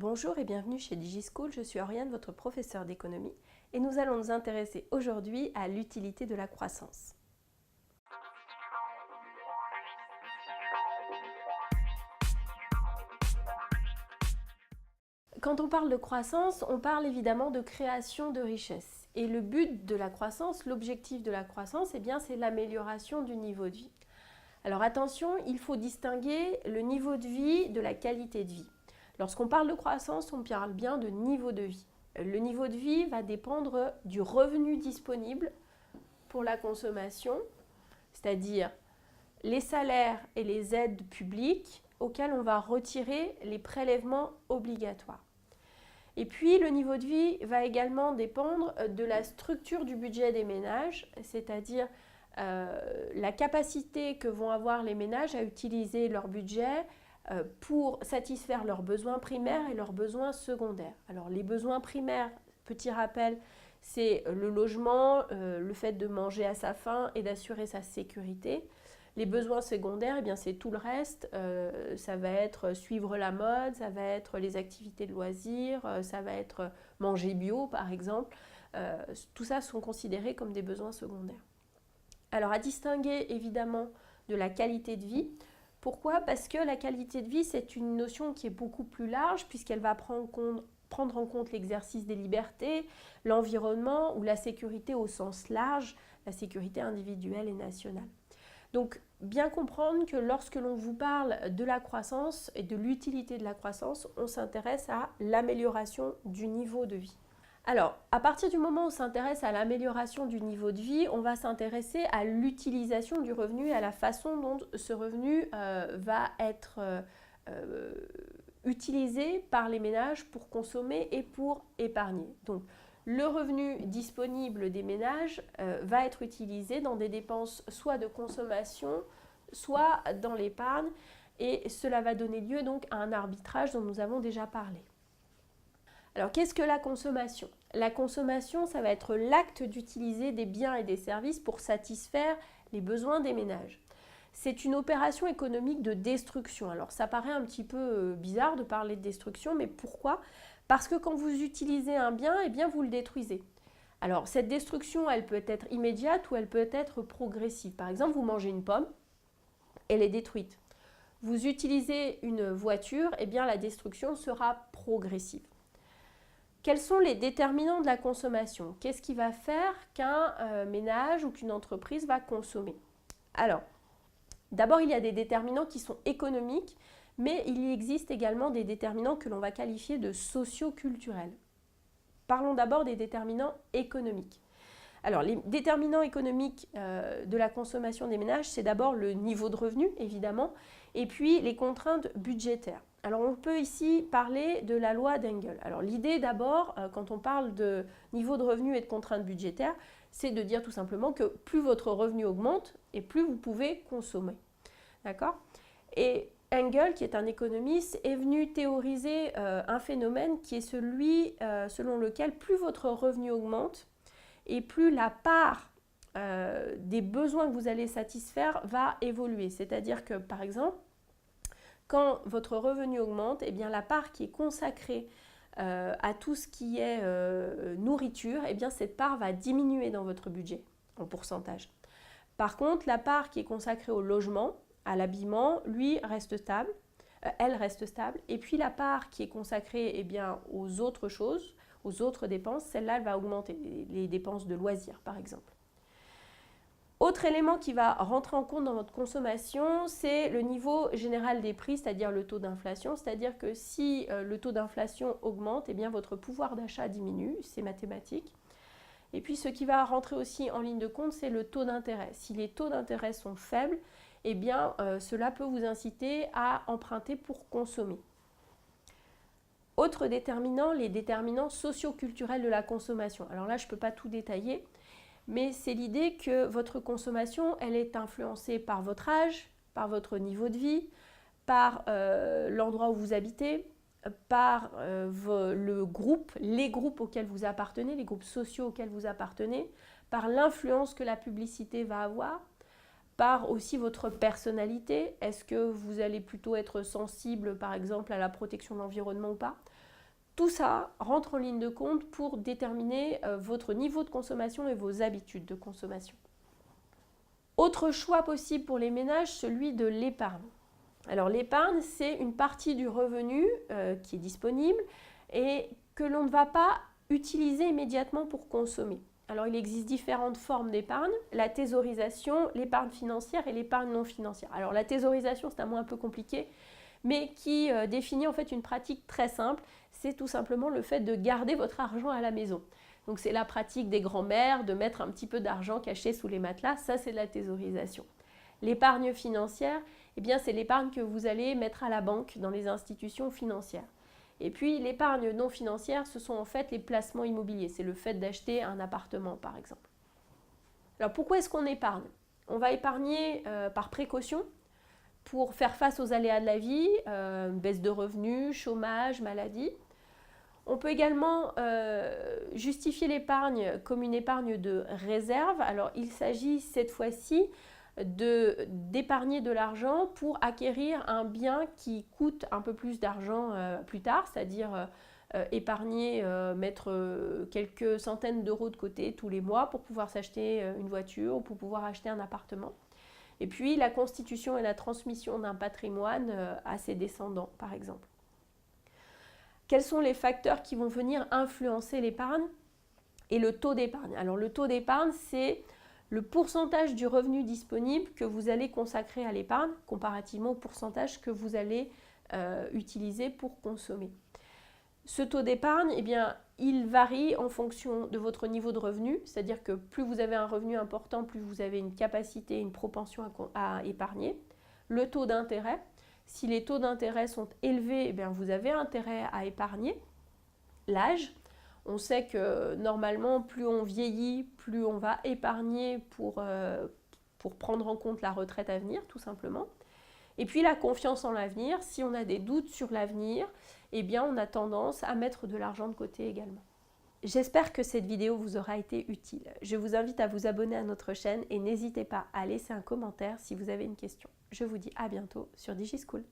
Bonjour et bienvenue chez DigiSchool, je suis Oriane, votre professeure d'économie, et nous allons nous intéresser aujourd'hui à l'utilité de la croissance. Quand on parle de croissance, on parle évidemment de création de richesse. Et le but de la croissance, l'objectif de la croissance, c'est l'amélioration du niveau de vie. Alors attention, il faut distinguer le niveau de vie de la qualité de vie. Lorsqu'on parle de croissance, on parle bien de niveau de vie. Le niveau de vie va dépendre du revenu disponible pour la consommation, c'est-à-dire les salaires et les aides publiques auxquels on va retirer les prélèvements obligatoires. Et puis le niveau de vie va également dépendre de la structure du budget des ménages, c'est-à-dire la capacité que vont avoir les ménages à utiliser leur budget pour satisfaire leurs besoins primaires et leurs besoins secondaires. Alors les besoins primaires, petit rappel, c'est le logement, le fait de manger à sa faim et d'assurer sa sécurité. Les besoins secondaires, c'est tout le reste. Ça va être suivre la mode, ça va être les activités de loisirs, ça va être manger bio par exemple. Tout ça sont considérés comme des besoins secondaires. Alors à distinguer évidemment de la qualité de vie. Pourquoi ? Parce que la qualité de vie, c'est une notion qui est beaucoup plus large puisqu'elle va prendre en compte l'exercice des libertés, l'environnement ou la sécurité au sens large, la sécurité individuelle et nationale. Donc, bien comprendre que lorsque l'on vous parle de la croissance et de l'utilité de la croissance, on s'intéresse à l'amélioration du niveau de vie. Alors, à partir du moment où on s'intéresse à l'amélioration du niveau de vie, on va s'intéresser à l'utilisation du revenu et à la façon dont ce revenu va être utilisé par les ménages pour consommer et pour épargner. Donc, le revenu disponible des ménages va être utilisé dans des dépenses soit de consommation, soit dans l'épargne, et cela va donner lieu donc à un arbitrage dont nous avons déjà parlé. Alors, qu'est-ce que la consommation ? La consommation, ça va être l'acte d'utiliser des biens et des services pour satisfaire les besoins des ménages. C'est une opération économique de destruction. Alors, ça paraît un petit peu bizarre de parler de destruction, mais pourquoi ? Parce que quand vous utilisez un bien, vous le détruisez. Alors, cette destruction, elle peut être immédiate ou elle peut être progressive. Par exemple, vous mangez une pomme, elle est détruite. Vous utilisez une voiture, la destruction sera progressive. Quels sont les déterminants de la consommation ? Qu'est-ce qui va faire qu'un ménage ou qu'une entreprise va consommer ? Alors, d'abord, il y a des déterminants qui sont économiques, mais il existe également des déterminants que l'on va qualifier de socio-culturels. Parlons d'abord des déterminants économiques. Alors, les déterminants économiques de la consommation des ménages, c'est d'abord le niveau de revenu, évidemment, et puis les contraintes budgétaires. Alors, on peut ici parler de la loi d'Engel. Alors, l'idée d'abord, quand on parle de niveau de revenu et de contraintes budgétaires, c'est de dire tout simplement que plus votre revenu augmente et plus vous pouvez consommer. D'accord ? Et Engel, qui est un économiste, est venu théoriser un phénomène qui est celui selon lequel plus votre revenu augmente et plus la part des besoins que vous allez satisfaire va évoluer. C'est-à-dire que, par exemple, quand votre revenu augmente, la part qui est consacrée à tout ce qui est nourriture, cette part va diminuer dans votre budget en pourcentage. Par contre, la part qui est consacrée au logement, à l'habillement, elle reste stable. Et puis la part qui est consacrée aux autres choses, aux autres dépenses, celle-là, elle va augmenter, les dépenses de loisirs par exemple. Autre élément qui va rentrer en compte dans votre consommation, c'est le niveau général des prix, c'est-à-dire le taux d'inflation. C'est-à-dire que si le taux d'inflation augmente, votre pouvoir d'achat diminue, c'est mathématique. Et puis ce qui va rentrer aussi en ligne de compte, c'est le taux d'intérêt. Si les taux d'intérêt sont faibles, cela peut vous inciter à emprunter pour consommer. Autre déterminant, les déterminants socio-culturels de la consommation. Alors là, je ne peux pas tout détailler, mais c'est l'idée que votre consommation, elle est influencée par votre âge, par votre niveau de vie, par l'endroit où vous habitez, par les groupes auxquels vous appartenez, les groupes sociaux auxquels vous appartenez, par l'influence que la publicité va avoir, par aussi votre personnalité. Est-ce que vous allez plutôt être sensible, par exemple, à la protection de l'environnement ou pas ? Tout ça rentre en ligne de compte pour déterminer votre niveau de consommation et vos habitudes de consommation. Autre choix possible pour les ménages, celui de l'épargne. Alors l'épargne, c'est une partie du revenu qui est disponible et que l'on ne va pas utiliser immédiatement pour consommer. Alors il existe différentes formes d'épargne, la thésaurisation, l'épargne financière et l'épargne non financière. Alors la thésaurisation, c'est un mot un peu compliqué, mais qui définit en fait une pratique très simple, c'est tout simplement le fait de garder votre argent à la maison. Donc c'est la pratique des grands-mères, de mettre un petit peu d'argent caché sous les matelas, ça c'est de la thésaurisation. L'épargne financière, eh bien c'est l'épargne que vous allez mettre à la banque dans les institutions financières. Et puis l'épargne non financière, ce sont en fait les placements immobiliers, c'est le fait d'acheter un appartement par exemple. Alors pourquoi est-ce qu'on épargne? On va épargner par précaution pour faire face aux aléas de la vie, baisse de revenus, chômage, maladie. On peut également justifier l'épargne comme une épargne de réserve. Alors il s'agit cette fois-ci d'épargner de l'argent pour acquérir un bien qui coûte un peu plus d'argent plus tard, c'est-à-dire épargner, mettre quelques centaines d'euros de côté tous les mois pour pouvoir s'acheter une voiture ou pour pouvoir acheter un appartement. Et puis la constitution et la transmission d'un patrimoine à ses descendants, par exemple. Quels sont les facteurs qui vont venir influencer l'épargne et le taux d'épargne? Alors le taux d'épargne, c'est le pourcentage du revenu disponible que vous allez consacrer à l'épargne comparativement au pourcentage que vous allez utiliser pour consommer. Ce taux d'épargne, eh bien, il varie en fonction de votre niveau de revenu, c'est-à-dire que plus vous avez un revenu important, plus vous avez une capacité, une propension à épargner. Le taux d'intérêt, si les taux d'intérêt sont élevés, eh bien, vous avez intérêt à épargner. L'âge, on sait que normalement, plus on vieillit, plus on va épargner pour prendre en compte la retraite à venir, tout simplement. Et puis la confiance en l'avenir, si on a des doutes sur l'avenir, eh bien on a tendance à mettre de l'argent de côté également. J'espère que cette vidéo vous aura été utile. Je vous invite à vous abonner à notre chaîne et n'hésitez pas à laisser un commentaire si vous avez une question. Je vous dis à bientôt sur DigiSchool.